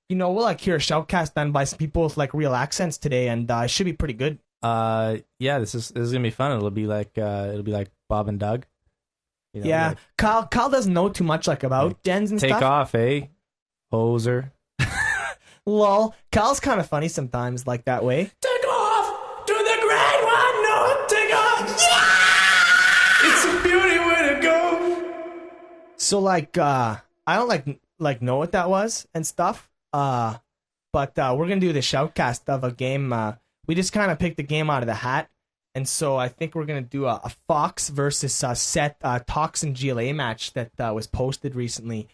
you know, we'll like hear a shoutcast done by some people with like real accents today, and it should be pretty good. Yeah, this is gonna be fun. It'll be like Bob and Doug. You know, Yeah, like, Kyle doesn't know too much like about dens and take stuff. off, eh? Poser. Lol, Kyle's kind of funny sometimes, like that way. Take off to the great one. No, take off. Yeah! It's a beauty way to go. So like, I don't like know what that was and stuff. But we're gonna do the shoutcast of a game. We just kind of picked the game out of the hat, and so I think we're gonna do a Fox versus Set Toxin GLA match that was posted recently.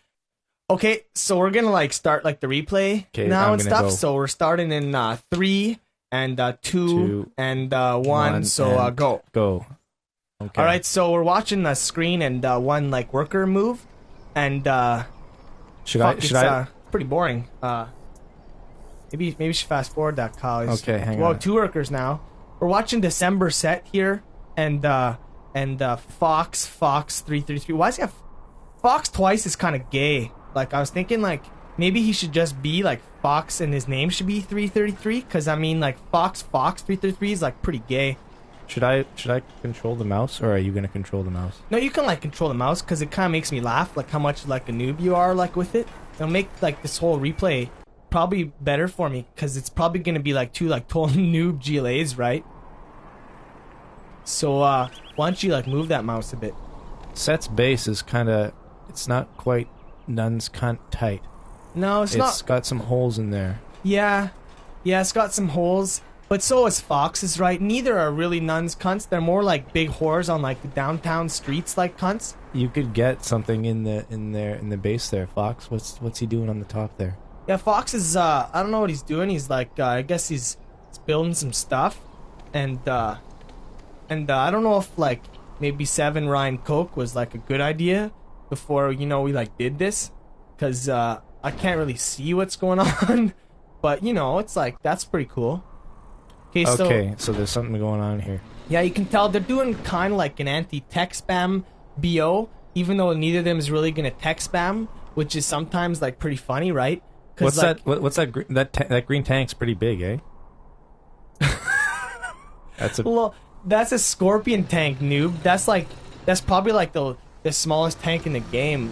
Okay, so we're gonna like start like the replay now and stuff. Go. So we're starting in 3 and 2 and 1. So go. Go. Okay. All right, so we're watching the screen and one like worker move, and should I? Pretty boring. Maybe you should fast forward that, Kyle. Okay, hang on. Well, 2 workers now. We're watching December set here, and Fox 333. Why is he have Fox twice? Is kind of gay. Like I was thinking, like maybe he should just be like Fox, and his name should be 333. Because I mean, like Fox 333 is like pretty gay. Should I control the mouse, or are you gonna control the mouse? No, you can like control the mouse because it kind of makes me laugh, like how much like a noob you are like with it. It'll make like this whole replay probably better for me because it's probably gonna be like 2 like total noob GLAs, right? So why don't you like move that mouse a bit? Set's base is it's not quite nuns cunt tight. No, it's not. It's got some holes in there. Yeah, it's got some holes. But so is Fox's, right? Neither are really nuns cunts. They're more like big whores on like the downtown streets, like cunts. You could get something in the base there, Fox. What's he doing on the top there? Yeah, Fox is I don't know what he's doing. He's like I guess he's building some stuff, and I don't know if like maybe 7 Ryan Coke was like a good idea before we like did this, because I can't really see what's going on, but it's like that's pretty cool. Okay, so there's something going on here. Yeah, you can tell they're doing kind of like an anti-tech spam BO, even though neither of them is really going to tech spam, which is sometimes like pretty funny, right? What's like, that? What's that? That green tank's pretty big, eh? That's a scorpion tank, noob. That's probably like the smallest tank in the game.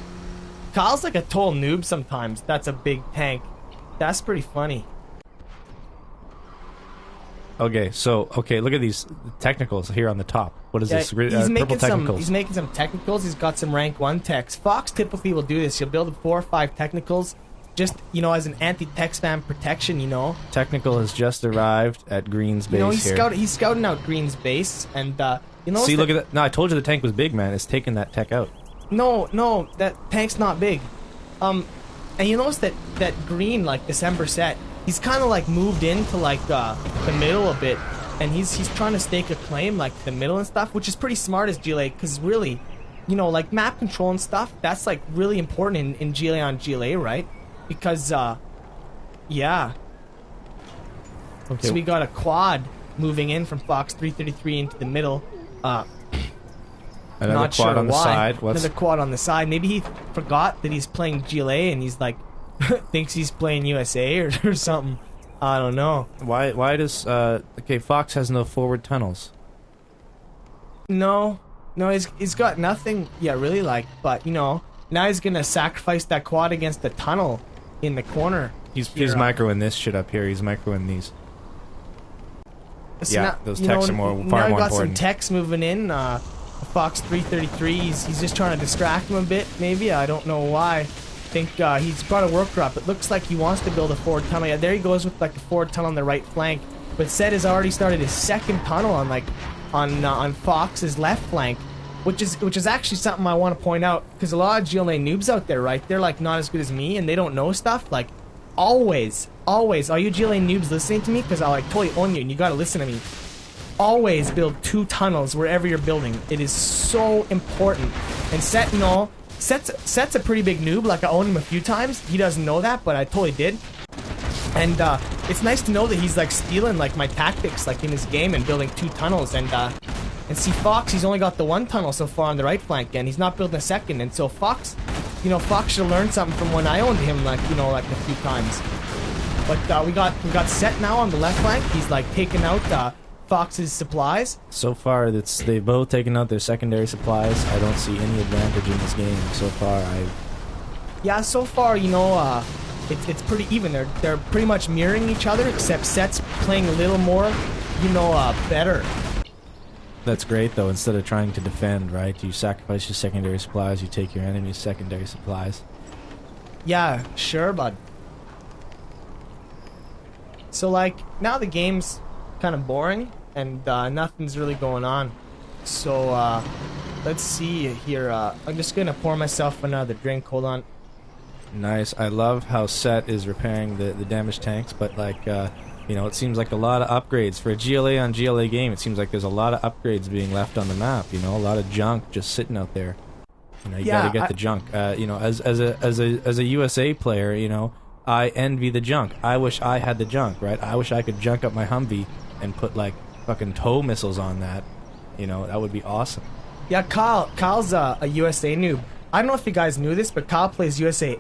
Kyle's like a total noob sometimes. That's a big tank. That's pretty funny. Okay, look at these technicals here on the top. What is this? Purple technicals. He's making some technicals. He's got some rank 1 techs. Fox typically will do this. He'll build 4 or 5 technicals, just as an anti-tech spam protection. Technical has just arrived at Green's base here. He's scouting out Green's base, and See, look at that. No, I told you the tank was big, man. It's taking that tech out. No, that tank's not big. And you notice that Green, like December set, he's kind of like moved into like the middle a bit, and he's trying to stake a claim like the middle and stuff, which is pretty smart as GLA, because really, like map control and stuff, that's like really important in GLA on GLA, right? Because yeah. Okay. So we got a quad moving in from Fox 333 into the middle. Another not quad sure on the why. side. Another quad on the side. Maybe he forgot that he's playing GLA and he's like thinks he's playing USA or something. I don't know. Why does Fox has no forward tunnels? No, he's got nothing. Yeah, really but now he's gonna sacrifice that quad against the tunnel in the corner. He's microing this shit up here. He's microing these. So those techs are far more important. Now got some techs moving in. Fox 333. He's just trying to distract him a bit. Maybe I don't know why. I think he's brought a worker up. It looks like he wants to build a forward tunnel. Yeah, there he goes with like a forward tunnel on the right flank. But Set has already started his second tunnel on Fox's left flank, which is actually something I want to point out, because a lot of GLA noobs out there, right? They're like not as good as me and they don't know stuff. Like always, all you GLA noobs listening to me, because I like totally own you and you got to listen to me. Always build 2 tunnels wherever you're building. It is so important. And Set's a pretty big noob. Like I owned him a few times. He doesn't know that, but I totally did. And it's nice to know that he's like stealing like my tactics like in his game and building 2 tunnels. And see Fox, he's only got the 1 tunnel so far on the right flank, and he's not building a second. And so Fox you know, Fox should have learned something from when I owned him, like, you know, like a few times. But we got Set now on the left flank. He's like taking out Fox's supplies. So far, they've both taken out their secondary supplies. I don't see any advantage in this game so far. Yeah, so far, you know, it's pretty even. They're pretty much mirroring each other, except Set's playing a little more, you know, better. That's great, though. Instead of trying to defend, right? You sacrifice your secondary supplies, you take your enemy's secondary supplies. Yeah, sure, bud. So, like, now the game's kind of boring, and nothing's really going on. So, let's see here. I'm just gonna pour myself another drink. Hold on. Nice. I love how Set is repairing the damaged tanks, but, like, you know, it seems like a lot of upgrades. For a GLA on GLA game, it seems like there's a lot of upgrades being left on the map, you know? A lot of junk just sitting out there. You know, you gotta get the junk. You know, as a USA player, you know, I envy the junk. I wish I had the junk, right? I wish I could junk up my Humvee and put, like, fucking tow missiles on that. You know, that would be awesome. Yeah, Kyle's a USA noob. I don't know if you guys knew this, but Kyle plays USA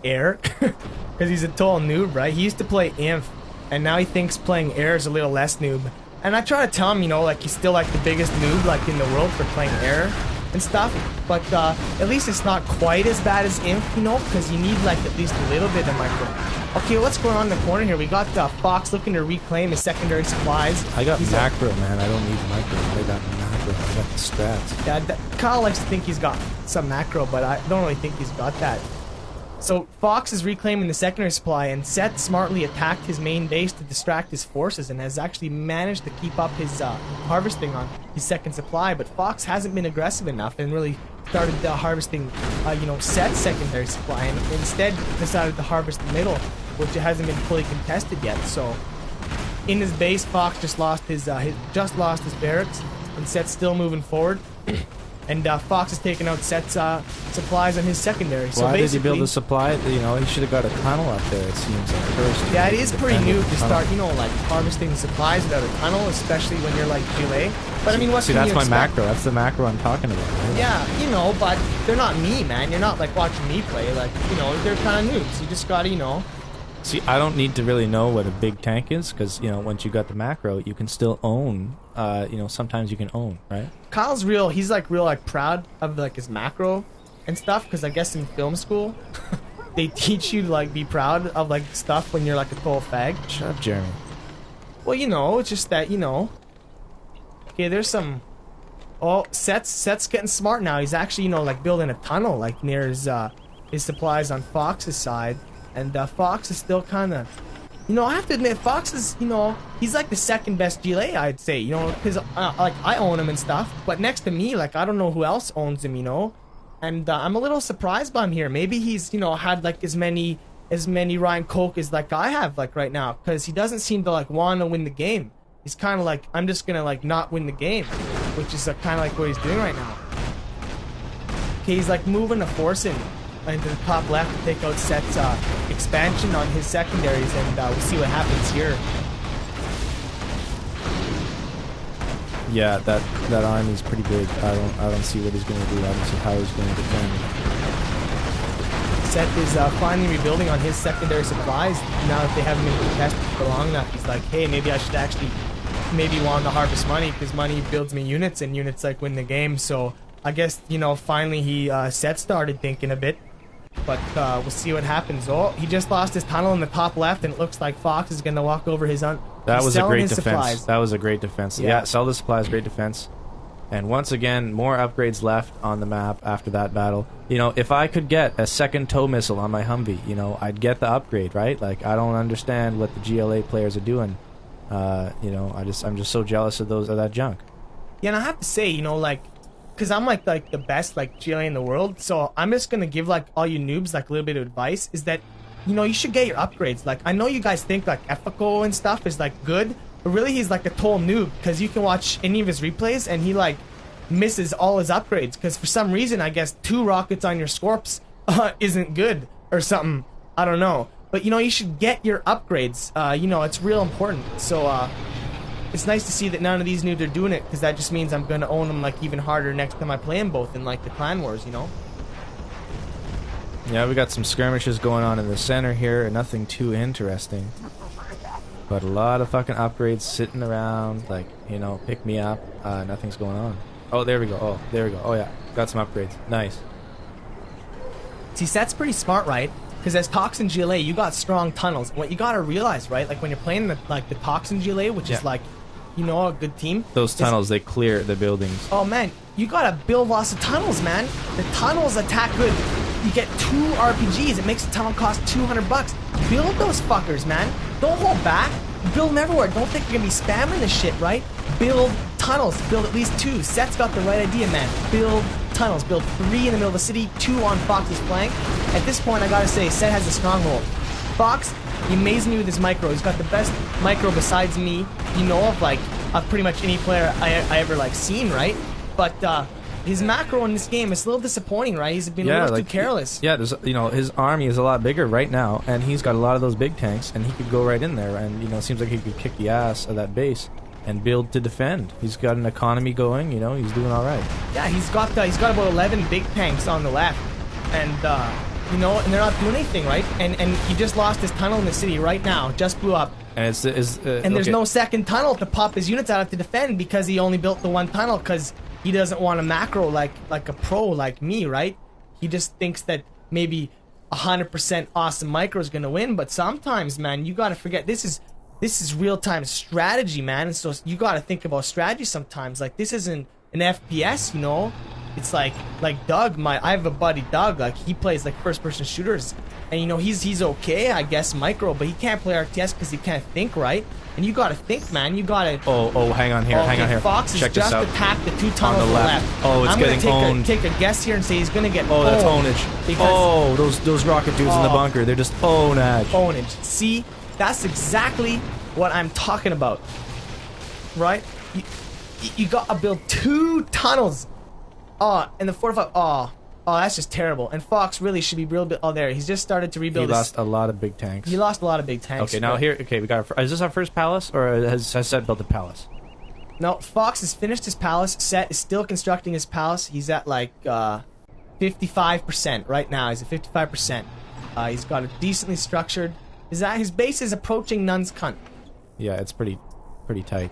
Air because he's a total noob, right? He used to play Inf, and now he thinks playing Air is a little less noob. And I try to tell him, you know, like, he's still like the biggest noob like in the world for playing Air and stuff, but at least it's not quite as bad as Inf, you know, because you need like at least a little bit of micro. Okay, what's going on in the corner here? We got Fox looking to reclaim his secondary supplies. I got macro, man. I don't need micro. I got macro. I got the strats. Yeah, Kyle likes to think he's got some macro, but I don't really think he's got that. So Fox is reclaiming the secondary supply, and Set smartly attacked his main base to distract his forces and has actually managed to keep up his harvesting on his second supply, but Fox hasn't been aggressive enough and really started harvesting, you know, Set's secondary supply, and instead decided to harvest the middle, which hasn't been fully contested yet. So in his base, Fox just lost his barracks, and Set's still moving forward. And Fox is taking out Set's supplies on his secondary. So why did he build a supply? You know, he should have got a tunnel up there, it seems like, first. Yeah, it is pretty new to start, you know, like, harvesting supplies without a tunnel, especially when you're, like, GLA. But, I mean, what see, can that's you my expect? macro. That's the macro I'm talking about, right? Yeah, you know, but they're not me, man. You're not, like, watching me play. Like, you know, they're kind of noobs. You just gotta, you know... See, I don't need to really know what a big tank is, because, you know, once you got the macro, you can still own, you know, sometimes you can own, right? Kyle's he's like real like proud of like his macro and stuff, because I guess in film school, they teach you to like be proud of like stuff when you're like a total fag. Shut up, Jeremy. Well, you know, it's just that, you know. Okay, there's some... Oh, Set's getting smart now. He's actually, you know, like building a tunnel like near his supplies on Fox's side. And Fox is still kind of, you know, I have to admit, Fox is, you know, he's like the second best GLA, I'd say, you know, because like I own him and stuff, but next to me, like, I don't know who else owns him, you know, and I'm a little surprised by him here. Maybe he's, you know, had like as many Ryan Coke as like I have like right now, because he doesn't seem to like want to win the game. He's kind of like, I'm just gonna like not win the game, which is kind of like what he's doing right now. Okay, he's like moving a force into the top left to take out Set's expansion on his secondaries, and we'll see what happens here. Yeah, that army's pretty big. I don't see what he's going to do. I don't see how he's going to defend. Set is finally rebuilding on his secondary supplies now that they haven't been contested for long enough. He's like, hey, maybe I should actually want to harvest money, because money builds me units, and units like win the game. So I guess, you know, finally Set started thinking a bit. But we'll see what happens. Oh, he just lost his tunnel in the top left, and it looks like Fox is going to walk over his That was a great defense. Supplies. That was a great defense. Yeah, sell the supplies, great defense. And once again, more upgrades left on the map after that battle. You know, if I could get a second tow missile on my Humvee, you know, I'd get the upgrade, right? Like, I don't understand what the GLA players are doing. You know, I'm just so jealous of that junk. Yeah, and I have to say, you know, like, because I'm like the best like GLA in the world, so I'm just gonna give like all you noobs like a little bit of advice, is that, you know, you should get your upgrades. Like, I know you guys think like Effico and stuff is like good, but really he's like a total noob, because you can watch any of his replays and he like misses all his upgrades, because for some reason I guess 2 rockets on your Scorps isn't good or something. I don't know, but you know, you should get your upgrades. You know, it's real important. So it's nice to see that none of these noobs are doing it, because that just means I'm going to own them like even harder next time I play them both in like the Clan Wars, you know? Yeah, we got some skirmishes going on in the center here. Nothing too interesting. But a lot of fucking upgrades sitting around, like, you know, pick me up. Nothing's going on. Oh, there we go. Oh, there we go. Oh, yeah. Got some upgrades. Nice. See, Set's pretty smart, right? Because as Toxin GLA, you got strong tunnels. What you gotta realize, right? Like, when you're playing the Toxin GLA, which is like, you know, a good team. Those tunnels, they clear the buildings. Oh, man. You gotta build lots of tunnels, man. The tunnels attack good. You get 2 RPGs. It makes the tunnel cost $200. Build those fuckers, man. Don't hold back. Build them everywhere. Don't think you're gonna be spamming this shit, right? Build tunnels. Build at least 2. Set's got the right idea, man. Build tunnels. Build 3 in the middle of the city, 2 on Fox's flank. At this point, I gotta say, Set has a stronghold. Fox, he amazed me with his micro. He's got the best micro besides me, you know, of like of pretty much any player I ever like seen, right? But his macro in this game is a little disappointing, right? He's been a little too careless. Yeah, there's, you know, his army is a lot bigger right now, and he's got a lot of those big tanks, and he could go right in there, and, you know, it seems like he could kick the ass of that base and build to defend. He's got an economy going, you know, he's doing all right. Yeah, he's got about 11 big tanks on the left, and you know, and they're not doing anything, right? And he just lost his tunnel in the city right now, just blew up. And and there's no second tunnel to pop his units out of to defend because he only built the one tunnel because he doesn't want a macro like a pro like me, right? He just thinks that maybe 100% awesome micro is gonna win, but sometimes, man, you gotta forget this is real-time strategy, man. And so you gotta think about strategy sometimes. Like, this isn't an FPS, you know? It's like Doug, I have a buddy Doug, like he plays like first-person shooters, and you know he's okay, I guess, micro, but he can't play RTS because he can't think, right? And you gotta think, man. You gotta. Oh, hang on here, hang on here. Fox has just attacked the 2 tunnels on the left. Oh, it's getting owned. Take a guess here and say he's gonna get. Oh, that's ownage. Oh, those rocket dudes in the bunker, they're just ownage. Ownage. See, that's exactly what I'm talking about, right? You gotta build 2 tunnels. Oh, and the 4-5. Oh, that's just terrible. And Fox really should be real bit. Oh, there. He's just started to rebuild. He lost a lot of big tanks. He lost a lot of big tanks. Okay, now here. Okay, we got. Is this our first palace, or has Set built a palace? No, Fox has finished his palace. Set is still constructing his palace. He's at like 55% right now. He's at 55%. He's got it decently structured. His base is approaching Nun's Cunt. Yeah, it's pretty tight.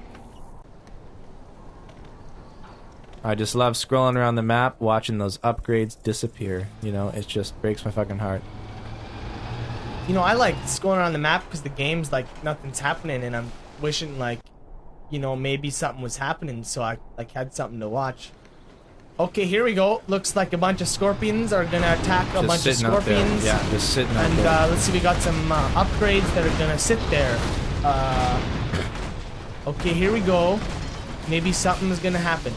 I just love scrolling around the map, watching those upgrades disappear. You know, it just breaks my fucking heart. You know, I like scrolling around the map because the game's like nothing's happening, and I'm wishing like, you know, maybe something was happening, so I like had something to watch. Okay, here we go. Looks like a bunch of scorpions are gonna attack a bunch of scorpions. Yeah, just sitting out there. And let's see, we got some upgrades that are gonna sit there. Okay, here we go. Maybe something is gonna happen.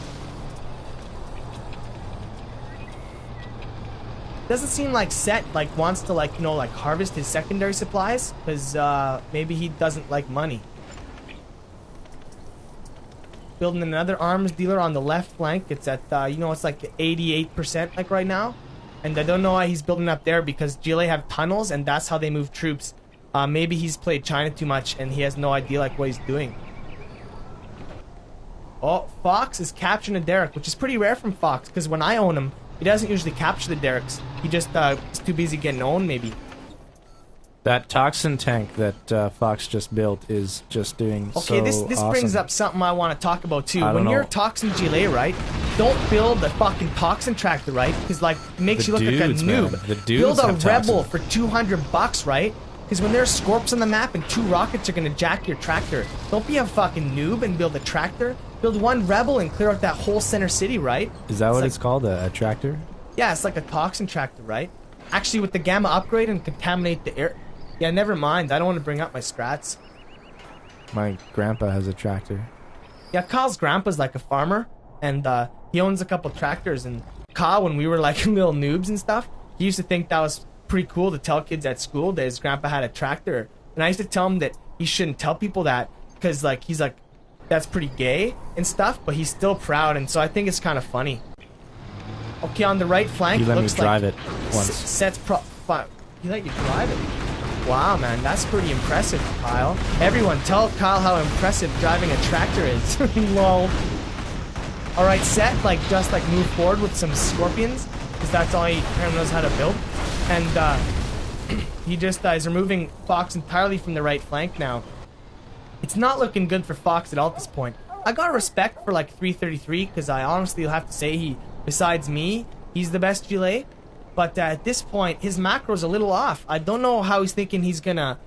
Doesn't seem like Set like wants to like, you know, like harvest his secondary supplies because maybe he doesn't like money. Building another arms dealer on the left flank. It's at you know, it's like 88% like right now, and I don't know why he's building up there because GLA have tunnels and that's how they move troops. Maybe he's played China too much and he has no idea like what he's doing. Oh, Fox is capturing a Derrick, which is pretty rare from Fox because when I own him, he doesn't usually capture the Derricks. He just is too busy getting owned, maybe. That toxin tank that Fox just built is just doing so this awesome. brings up something I want to talk about too. When When you're Toxin GLA, right? Don't build a fucking toxin tractor, right? Because like it makes you look like a noob. Man. The dudes build a have rebel toxin. for $200, right? Because when there's scorps on the map and 2 rockets are gonna jack your tractor. Don't be a fucking noob and build a tractor. Build 1 rebel and clear out that whole center city, right? Is that what it's called? A tractor? Yeah, it's like a toxin tractor, right? Actually, with the gamma upgrade and contaminate the air. Yeah, never mind. I don't want to bring up my strats. My grandpa has a tractor. Yeah, Kyle's grandpa's like a farmer, and he owns a couple tractors. And Kyle, when we were like little noobs and stuff, he used to think that was pretty cool to tell kids at school that his grandpa had a tractor. And I used to tell him that he shouldn't tell people that because like he's like, that's pretty gay and stuff, but he's still proud, and so I think it's kind of funny. Okay, on the right flank, You let me looks drive like it once. Set's he let you drive it? Wow, man, that's pretty impressive, Kyle. Everyone, tell Kyle how impressive driving a tractor is. Lol. Alright, Set, like, just, like, move forward with some scorpions, because that's all he kind of knows how to build. And he just is removing Fox entirely from the right flank now. It's not looking good for Fox at all at this point. I got respect for like 333 because I honestly have to say besides me, he's the best GLA. But at this point, his macro's a little off. I don't know how he's thinking he's gonna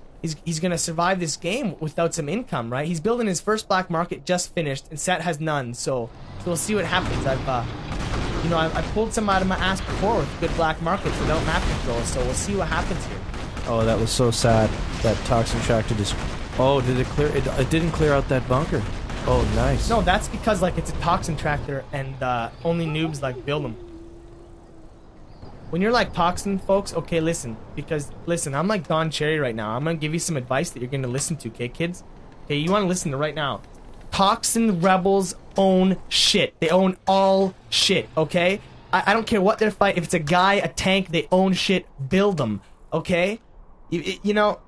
survive this game without some income, right? He's building his first black market, just finished, and Set has none. So we'll see what happens. I've pulled some out of my ass before with good black markets without map control. So we'll see what happens here. Oh, that was so sad. That toxin tractor just. Oh, did it clear? It didn't clear out that bunker. Oh, nice. No, that's because like it's a toxin tractor and only noobs like build them. When you're like toxin, folks, okay, listen. Because, listen, I'm like Don Cherry right now. I'm going to give you some advice that you're going to listen to, okay, kids? Okay, you want to listen to right now. Toxin rebels own shit. They own all shit, okay? I don't care what they're fighting. If it's a guy, a tank, they own shit. Build them, okay? You know...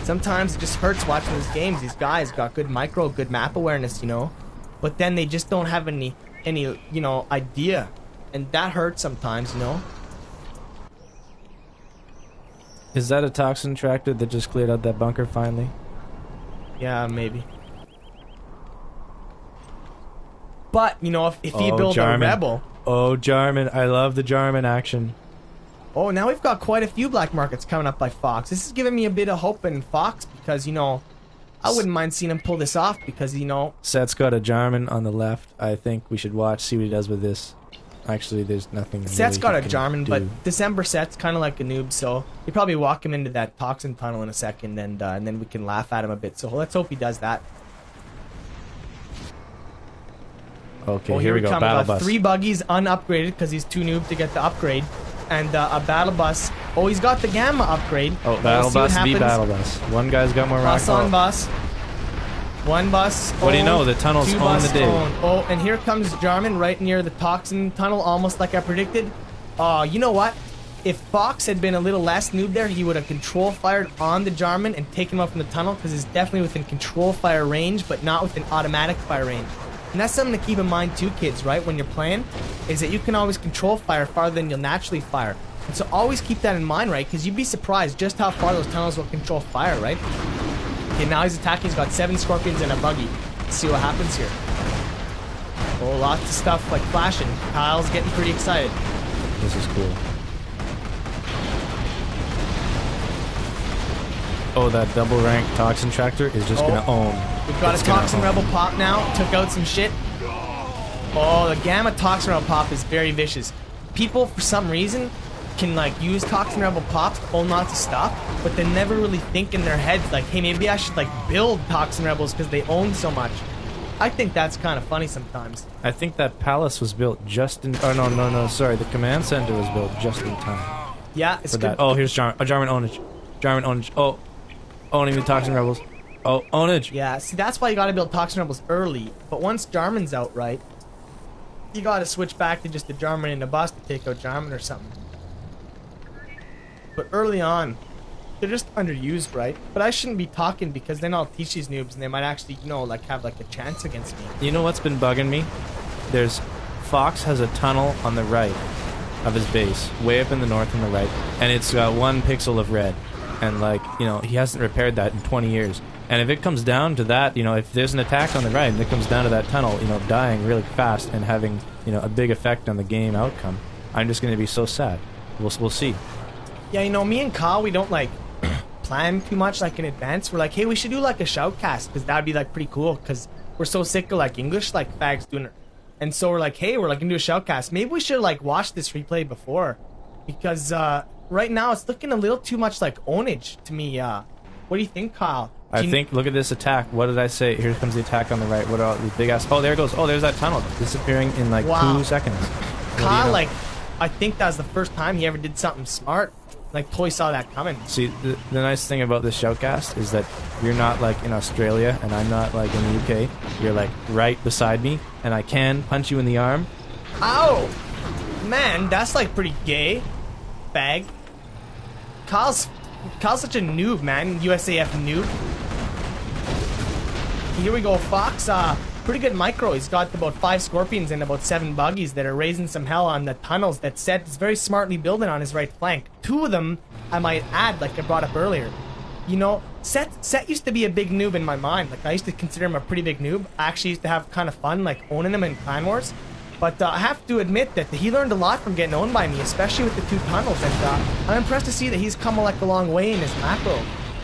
Sometimes it just hurts watching these games. These guys got good micro, good map awareness, you know? But then they just don't have any you know, idea. And that hurts sometimes, you know? Is that a toxin tractor that just cleared out that bunker finally? Yeah, maybe. But, you know, if you build a rebel... Oh, Jarman. I love the Jarman action. Oh, now we've got quite a few black markets coming up by Fox. This is giving me a bit of hope in Fox because, you know, I wouldn't mind seeing him pull this off because, you know... Set's got a Jarman on the left. I think we should see what he does with this. Actually, there's nothing. Set's really got a Jarman, but December Set's kind of like a noob, so you probably walk him into that toxin tunnel in a second, and then we can laugh at him a bit. So let's hope he does that. Okay, here we go. Battle bus. 3 buggies unupgraded because he's too noob to get the upgrade, and a battle bus. Oh, he's got the gamma upgrade. Oh, battle bus, the battle bus. One guy's got more rock. Bus on bus. One bus. What do you know? The tunnel's on the day. Oh, and here comes Jarman right near the toxin tunnel, almost like I predicted. You know what? If Fox had been a little less noob there, he would have control fired on the Jarman and taken him up from the tunnel because it's definitely within control fire range, but not within automatic fire range. And that's something to keep in mind too, kids, right? When you're playing, is that you can always control fire farther than you'll naturally fire. And so always keep that in mind, right? Because you'd be surprised just how far those tunnels will control fire, right? Okay, now he's attacking. He's got 7 scorpions and a buggy. Let's see what happens here. Oh, lots of stuff like flashing. Kyle's getting pretty excited. This is cool. Oh, that double rank toxin tractor is just gonna own. We've got a toxin rebel pop now. Took out some shit. Oh, the gamma toxin rebel pop is very vicious. People, for some reason, can like use toxin rebel pops to hold lots of stuff, but they never really think in their heads like, hey, maybe I should like build toxin rebels because they own so much. I think that's kind of funny sometimes. I think that palace was built just in. Oh no! Sorry, the command center was built just in time. Yeah, it's good. Oh, here's Jarman. Oh, Jarman ownage. Jarman ownage. Oh, owning the toxin rebels. Oh, ownage. Yeah, see, that's why you got to build toxin rebels early. But once Jarman's out, right, you got to switch back to just the Jarman and the bus to take out Jarman or something. But early on, they're just underused, right? But I shouldn't be talking because then I'll teach these noobs and they might actually, you know, like have like a chance against me. You know what's been bugging me? There's Fox has a tunnel on the right of his base, way up in the north on the right, and it's got 1 pixel of red. And like, you know, he hasn't repaired that in 20 years. And if it comes down to that, you know, if there's an attack on the right and it comes down to that tunnel, you know, dying really fast and having, you know, a big effect on the game outcome, I'm just going to be so sad. We'll see. Yeah, you know, me and Kyle, we don't like plan too much like in advance. We're like, hey, we should do like a shoutcast because that'd be like pretty cool because we're so sick of like English like fags doing it. And so we're like, hey, we're like gonna do a shoutcast. Maybe we should like watch this replay before because right now it's looking a little too much like ownage to me. What do you think, Kyle? I think, look at this attack. What did I say? Here comes the attack on the right. What are all these big ass? Oh, there it goes. Oh, there's that tunnel disappearing in like 2 seconds. Kyle, like, I think that was the first time he ever did something smart. Like, Toy saw that coming. See, the nice thing about this shoutcast is that you're not, like, in Australia, and I'm not, like, in the UK. You're, like, right beside me, and I can punch you in the arm. Ow! Man, that's, like, pretty gay. Bag. Kyle's such a noob, man. USAF noob. Here we go, Fox. pretty good micro. He's got about 5 scorpions and about 7 buggies that are raising some hell on the tunnels that Set is very smartly building on his right flank. 2 of them, I might add, like I brought up earlier. You know, Set used to be a big noob in my mind. Like, I used to consider him a pretty big noob. I actually used to have kind of fun, like, owning him in Clan Wars. But I have to admit that he learned a lot from getting owned by me, especially with the 2 tunnels. And I'm impressed to see that he's come like a long way in his macro.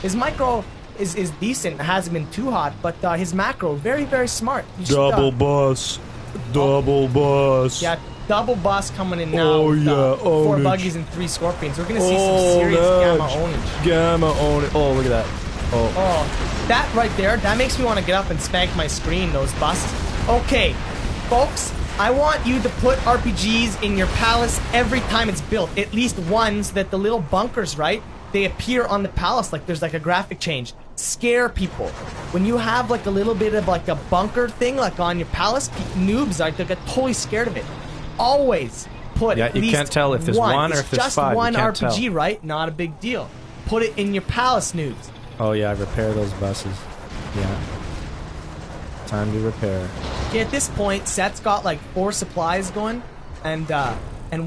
His micro is decent. It hasn't been too hot, but his macro, very, very smart. Double bus. Double bus. Yeah, double bus coming in now. Oh, with, yeah, 4 ownage. buggies and 3 scorpions. We're going to see some serious gamma ownage. Gamma ownage. Oh, look at that. Oh, that right there, that makes me want to get up and spank my screen, those buses. Okay, folks, I want you to put RPGs in your palace every time it's built. At least one, so that the little bunkers, right, they appear on the palace like there's like a graphic change. Scare people. When you have like a little bit of like a bunker thing like on your palace, noobs they get totally scared of it. Always put Yeah, at you least can't tell if there's one or if there's 5. Just one you can't RPG, tell. right? Not a big deal. Put it in your palace, noobs. Oh yeah, repair those buses. Yeah. Time to repair. Yeah, at this point, Set's got like 4 supplies going, and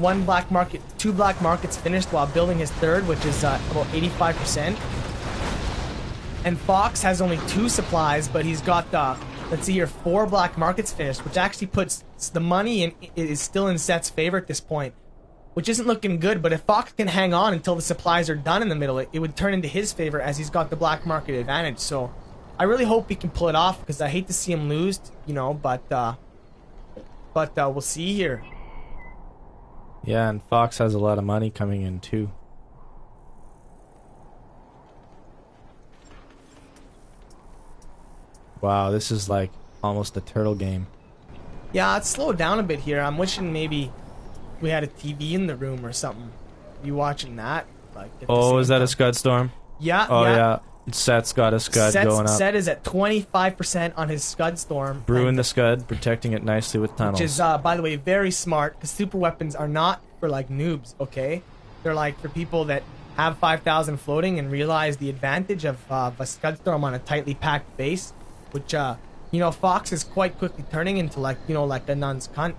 1 black market, 2 black markets finished while building his 3rd, which is about 85%. And Fox has only 2 supplies, but he's got let's see here, 4 black markets finished, which actually puts the money in is still in Set's favor at this point, which isn't looking good. But if Fox can hang on until the supplies are done in the middle, it would turn into his favor as he's got the black market advantage. So I really hope he can pull it off because I hate to see him lose, you know. But we'll see here. Yeah, and Fox has a lot of money coming in too. Wow, this is like almost a turtle game. Yeah, it's slowed down a bit here. I'm wishing maybe we had a TV in the room or something. You watching that? Like, Oh, is that a Scud Storm? Yeah. Oh yeah. Set's got a Scud going up. Set is at 25% on his Scud Storm. Brewing the Scud, protecting it nicely with tunnels. Which is, by the way, very smart, because super weapons are not for, like, noobs, okay? They're, like, for people that have 5,000 floating and realize the advantage of a Scud Storm on a tightly packed base, which, you know, Fox is quite quickly turning into, like, you know, like a nun's cunt.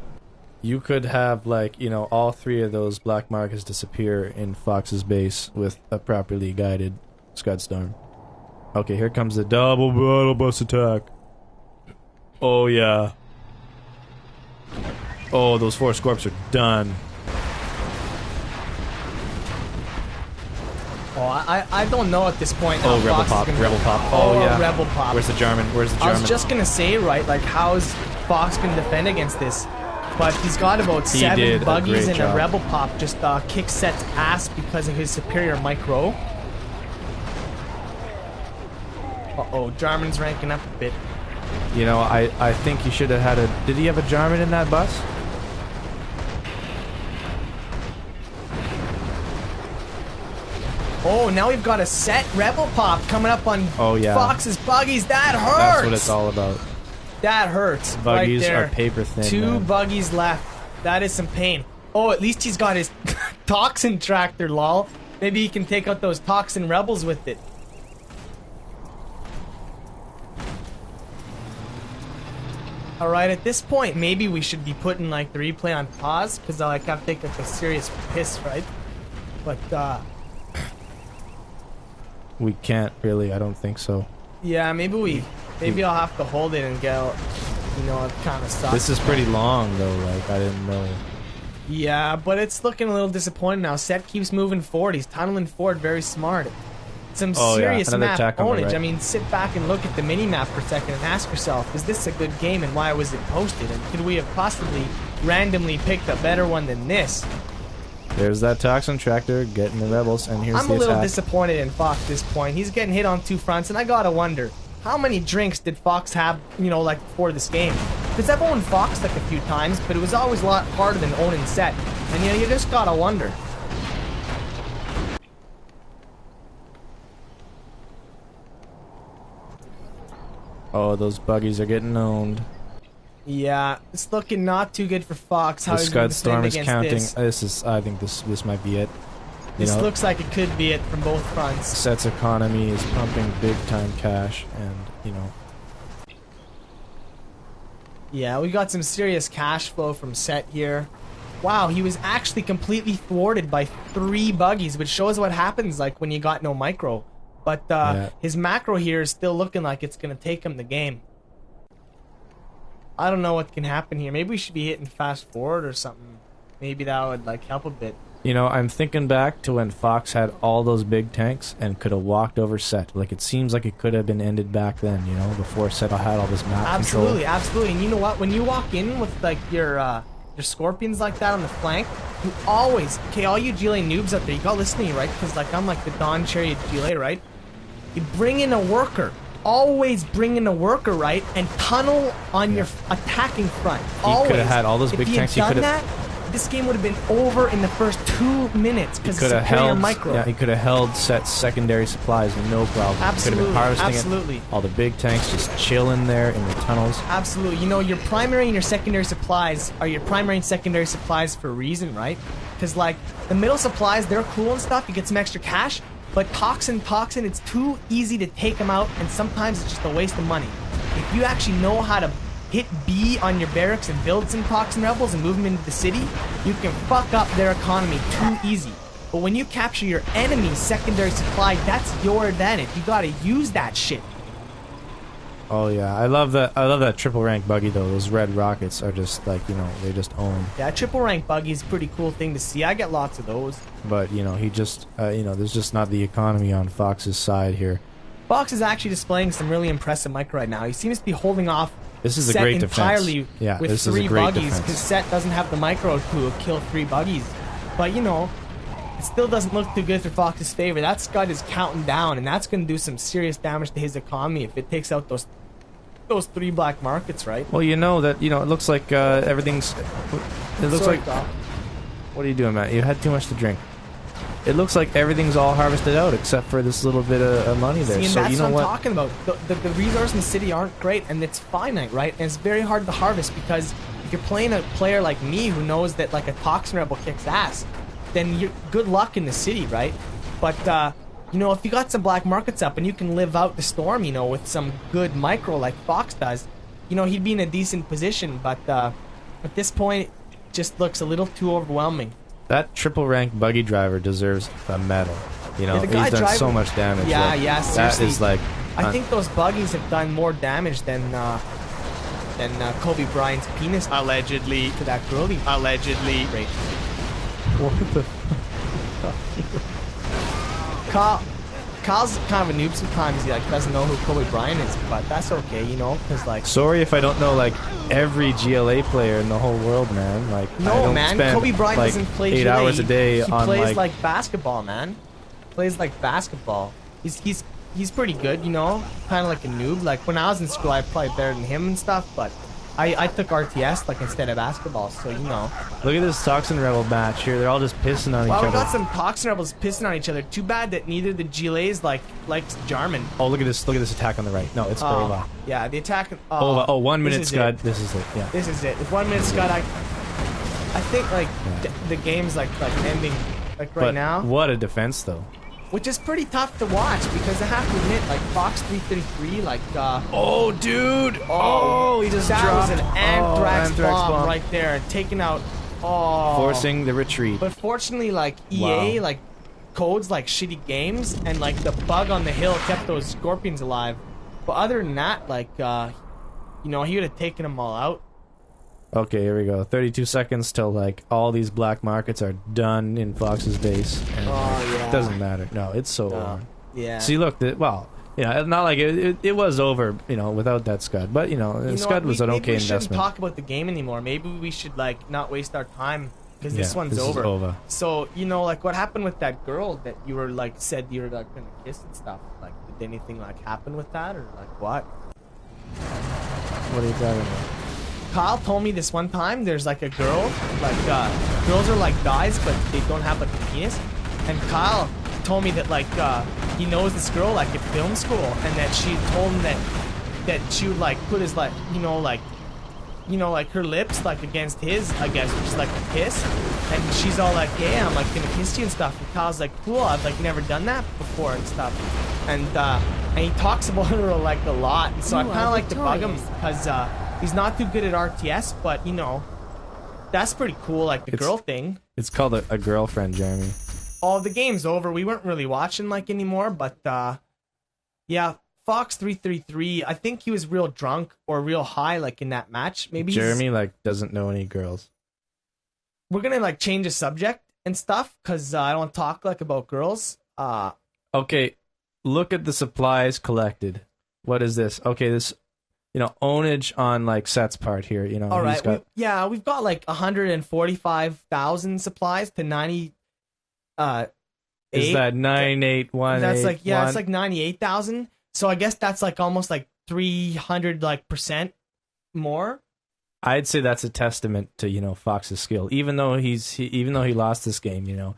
You could have, like, you know, all 3 of those black markets disappear in Fox's base with a properly guided Scud Storm. Okay, here comes the double battle bus attack. Oh, yeah. Oh, those 4 Scorps are done. Oh, I don't know at this point how Oh, Rebel Fox Pop, is gonna Rebel Pop. Oh, yeah. Rebel Pop. Where's the German? Where's the German? I was just gonna say, right, like, how's Fox gonna defend against this? But he's got about 7 buggies and a Rebel Pop just kick Set's ass because of his superior micro. Uh-oh, Jarman's ranking up a bit. You know, I think he should have had a... Did he have a Jarman in that bus? Oh, now we've got a Set Rebel Pop coming up on Fox's buggies. That hurts! That's what it's all about. That hurts. Buggies right there. are paper thin, 2 man. buggies left. That is some pain. Oh, at least he's got his toxin tractor, lol. Maybe he can take out those toxin rebels with it. Alright, at this point, maybe we should be putting, like, the replay on pause, because I, like, have to take, like, a serious piss, right? But, We can't really, I don't think so. yeah, maybe I'll have to hold it and go, you know, it kind of sucks. This is pretty long, though, like, I didn't know. Yeah, but it's looking a little disappointing now. Set keeps moving forward. He's tunneling forward very smart. Some serious map ownage. Right. I mean, sit back and look at the mini-map for a second and ask yourself, is this a good game and why was it posted? And could we have possibly randomly picked a better one than this? There's that toxin tractor getting the rebels, and here's I'm a little disappointed in Fox at this point. He's getting hit on 2 fronts, and I gotta wonder, how many drinks did Fox have, you know, like, before this game? Because I've owned Fox, like, a few times, but it was always a lot harder than owning Set. And, you know, you just gotta wonder. Oh, those buggies are getting owned. Yeah, it's looking not too good for Fox. How The he's going Scud to Storm defend is against counting. this. I think this might be it. This looks like it could be it from both fronts. Set's economy is pumping big time cash, and you know. Yeah, we got some serious cash flow from Set here. Wow, he was actually completely thwarted by 3 buggies, which shows what happens like when you got no micro. But his macro here is still looking like it's gonna take him the game. I don't know what can happen here. Maybe we should be hitting fast forward or something. Maybe that would like help a bit. You know, I'm thinking back to when Fox had all those big tanks and could have walked over Set. Like, it seems like it could have been ended back then, you know, before Set had all this map Absolutely, control. absolutely. And you know what? When you walk in with like your scorpions like that on the flank, you always, okay, all you GLA noobs out there, you gotta listen to me, right? Because like I'm like the Don Cherry of GLA, right? You bring in a worker. Always bring in a worker, right? And tunnel on your attacking front. He could have had all those big tanks. He could have. This game would have been over in the first 2 minutes because it's a player micro. Yeah, he could have held Set's secondary supplies, no problem. Absolutely, Could have been harvesting absolutely. all the big tanks just chilling there in the tunnels. Absolutely. You know, your primary and your secondary supplies are your primary and secondary supplies for a reason, right? Because, like, the middle supplies, they're cool and stuff. You get some extra cash. But Toxin, it's too easy to take them out, and sometimes it's just a waste of money. If you actually know how to hit B on your barracks and build some Toxin Rebels and move them into the city, you can fuck up their economy too easy. But when you capture your enemy's secondary supply, that's your advantage. You gotta use that shit. Oh yeah, I love that triple rank buggy though. Those red rockets are just like, you know, they just own. Yeah, triple rank buggy is a pretty cool thing to see. I get lots of those. But you know, he just you know, there's just not the economy on Fox's side here. Fox is actually displaying some really impressive micro right now. He seems to be holding off. This is a Set great entirely defense. Yeah, with this 3 is a great buggies because Set doesn't have the micro to kill 3 buggies. But you know, it still doesn't look too good for Fox's favor. That Scud is counting down, and that's going to do some serious damage to his economy if it takes out those 3 black markets, right? Well, you know that, you know, it looks like everything's. It looks Sorry, like. Doc. What are you doing, Matt? You had too much to drink. It looks like everything's all harvested out except for this little bit of money there. See, and so that's you know what I'm what? talking about. The resources in the city aren't great, and it's finite, right? And it's very hard to harvest because if you're playing a player like me who knows that like a Toxin Rebel kicks ass, then you're good luck in the city, right? But you know, if you got some black markets up and you can live out the storm, you know, with some good micro like Fox does, you know, he'd be in a decent position. But at this point, it just looks a little too overwhelming. That triple rank buggy driver deserves a medal. You know, Yeah, the guy he's done so driving- much damage. Yeah, like, yeah, seriously. That is like. I think those buggies have done more damage than Kobe Bryant's penis allegedly to that girl. Allegedly. Great. What the? Kyle's kind of a noob sometimes. He like doesn't know who Kobe Bryant is, but that's okay, you know, because like. Sorry if I don't know like every GLA player in the whole world, man. Like I No, don't man. spend, Kobe Bryant like, doesn't play 8 GLA. hours a day he on plays like basketball, man. Plays like basketball. He's pretty good, you know. Kind of like a noob. Like when I was in school, I played better than him and stuff. But I took RTS like instead of basketball, so you know. Look at this Toxin Rebel match here. They're all just pissing on each Well, we other. got some Toxin Rebels pissing on each other. Too bad that neither the GLAs likes Jarman. Oh, look at this! Look at this attack on the right. No, it's Ova. Yeah, the attack. Oh, 1 minute this is Scud. it. This is it. Yeah. This is it. With 1 minute Scud, I think like the game's like ending like right But now. what a defense, though. Which is pretty tough to watch because I have to admit, like Fox 333, like Oh, dude! Oh, he just that dropped. was an anthrax, Anthrax bomb right there, taking out. Oh, Forcing the retreat. But fortunately, like EA, Wow. like codes like shitty games, and like the bug on the hill kept those scorpions alive. But other than that, like you know, he would have taken them all out. Okay, here we go. 32 seconds till like all these black markets are done in Fox's base. And yeah. it doesn't matter. No, it's so over. Yeah. See, look, well, yeah, not like it was over, you know, without that Scud. But you know, Scud was an okay maybe we shouldn't investment. talk about the game anymore. Maybe we should like not waste our time because this Yeah, one's this is over. over. So you know, like what happened with that girl that you were like said you were like gonna kiss and stuff. Like, did anything like happen with that or like what? What are you talking about? Kyle told me this one time. There's like a girl, like girls are like guys, but they don't have like a penis. And Kyle told me that like he knows this girl like at film school, and that she told him that she would like put his like like her lips like against his, I guess, which is like a kiss. And she's all like, yeah, I'm like gonna kiss you and stuff. And Kyle's like, cool, I've like never done that before and stuff. And he talks about her like a lot. And so I kind of like to bug him because He's not too good at RTS, but, you know, that's pretty cool, like the girl thing. It's called a girlfriend, Jeremy. Oh, the game's over. We weren't really watching, like, anymore, but, yeah, Fox 333, I think he was real drunk or real high, like, in that match. Maybe Jeremy, like, doesn't know any girls. We're gonna, like, change the subject and stuff, because I don't talk, like, about girls. Okay, look at the supplies collected. What is this? Okay, this, you know, ownage on, like, Seth's part here, you know. All right, we've got, like, 145,000 supplies to 90... is that 9818? That's like, yeah, it's like 98,000. So I guess that's like almost like 300 like percent more. I'd say that's a testament to, you know, Fox's skill. Even though he lost this game, you know,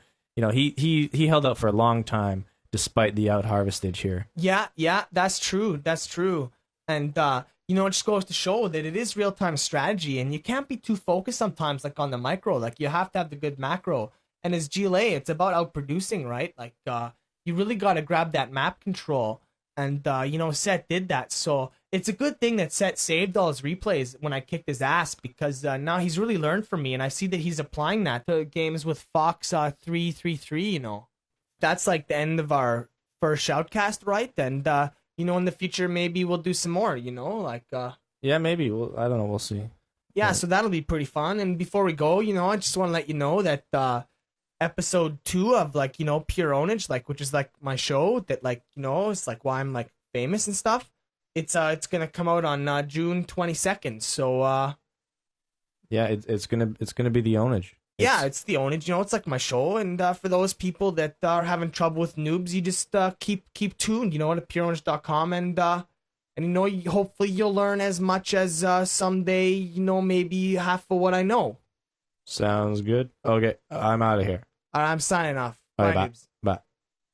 he held out for a long time despite the out harvestage here. Yeah, that's true. That's true. And you know, it just goes to show that it is real time strategy, and you can't be too focused sometimes, like on the micro. Like you have to have the good macro. And as GLA, it's about outproducing, right? Like, you really got to grab that map control. And, you know, Seth did that. So it's a good thing that Seth saved all his replays when I kicked his ass, because now he's really learned from me. And I see that he's applying that to games with Fox 333, you know. That's like the end of our first shoutcast, right? And, you know, in the future, maybe we'll do some more, you know, like... Yeah, maybe. I don't know. We'll see. Yeah, so that'll be pretty fun. And before we go, you know, I just want to let you know that... episode 2 of, like, you know, Pure Pwnage, like, which is like my show that, like, you know, it's like why I'm like famous and stuff. It's gonna come out on June 22nd. So yeah, it's gonna be the ownage. It's the ownage. You know, it's like my show. And for those people that are having trouble with noobs, you just keep tuned. You know, to pureownage.com, and you know, hopefully you'll learn as much as someday. You know, maybe half of what I know. Sounds good. Okay, I'm out of here. All right, I'm signing off. Bye. Bye.